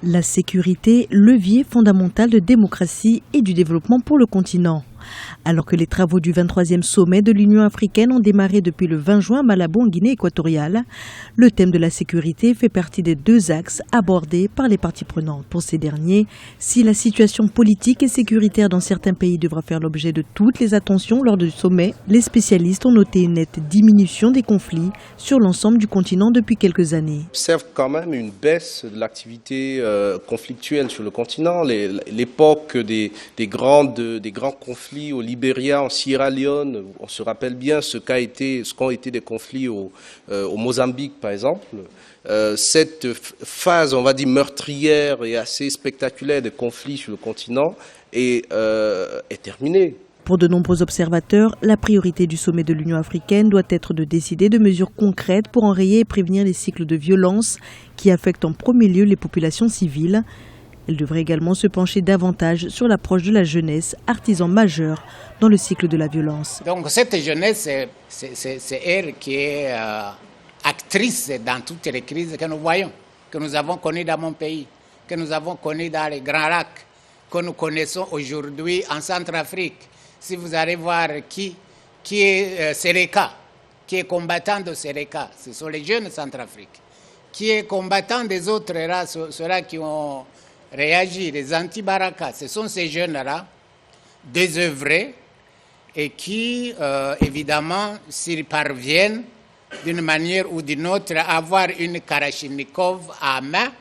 La sécurité, levier fondamental de démocratie et du développement pour le continent. Alors que les travaux du 23e sommet de l'Union africaine ont démarré depuis le 20 juin à Malabo en Guinée équatoriale, le thème de la sécurité fait partie des deux axes abordés par les parties prenantes. Pour ces derniers, si la situation politique et sécuritaire dans certains pays devra faire l'objet de toutes les attentions lors du sommet, les spécialistes ont noté une nette diminution des conflits sur l'ensemble du continent depuis quelques années. On observe quand même une baisse de l'activité conflictuelle sur le continent. L'époque des grands conflits au Libéria, en Sierra Leone, on se rappelle bien ce qu'ont été des conflits au Mozambique par exemple. Cette phase, on va dire, meurtrière et assez spectaculaire des conflits sur le continent est terminée. Pour de nombreux observateurs, la priorité du sommet de l'Union africaine doit être de décider de mesures concrètes pour enrayer et prévenir les cycles de violence qui affectent en premier lieu les populations civiles. Elle devrait également se pencher davantage sur l'approche de la jeunesse, artisan majeur dans le cycle de la violence. Donc cette jeunesse, c'est elle qui est actrice dans toutes les crises que nous voyons, que nous avons connues dans mon pays, que nous avons connues dans les Grands Lacs, que nous connaissons aujourd'hui en Centrafrique. Si vous allez voir qui est Sereka, qui est combattant de Sereka, ce sont les jeunes Centrafrique. Qui est combattant des autres races, ceux-là qui ont réagi, les anti-Baraka, ce sont ces jeunes-là, désœuvrés, et qui, évidemment, s'ils parviennent d'une manière ou d'une autre à avoir une Kalachnikov à main,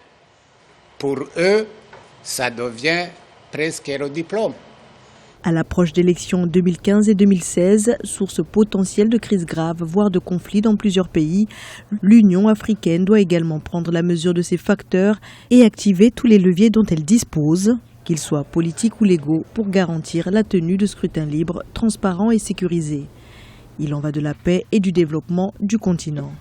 pour eux, ça devient presque un diplôme. À l'approche d'élections 2015 et 2016, source potentielle de crises graves, voire de conflits dans plusieurs pays, l'Union africaine doit également prendre la mesure de ces facteurs et activer tous les leviers dont elle dispose, qu'ils soient politiques ou légaux, pour garantir la tenue de scrutins libres, transparents et sécurisés. Il en va de la paix et du développement du continent.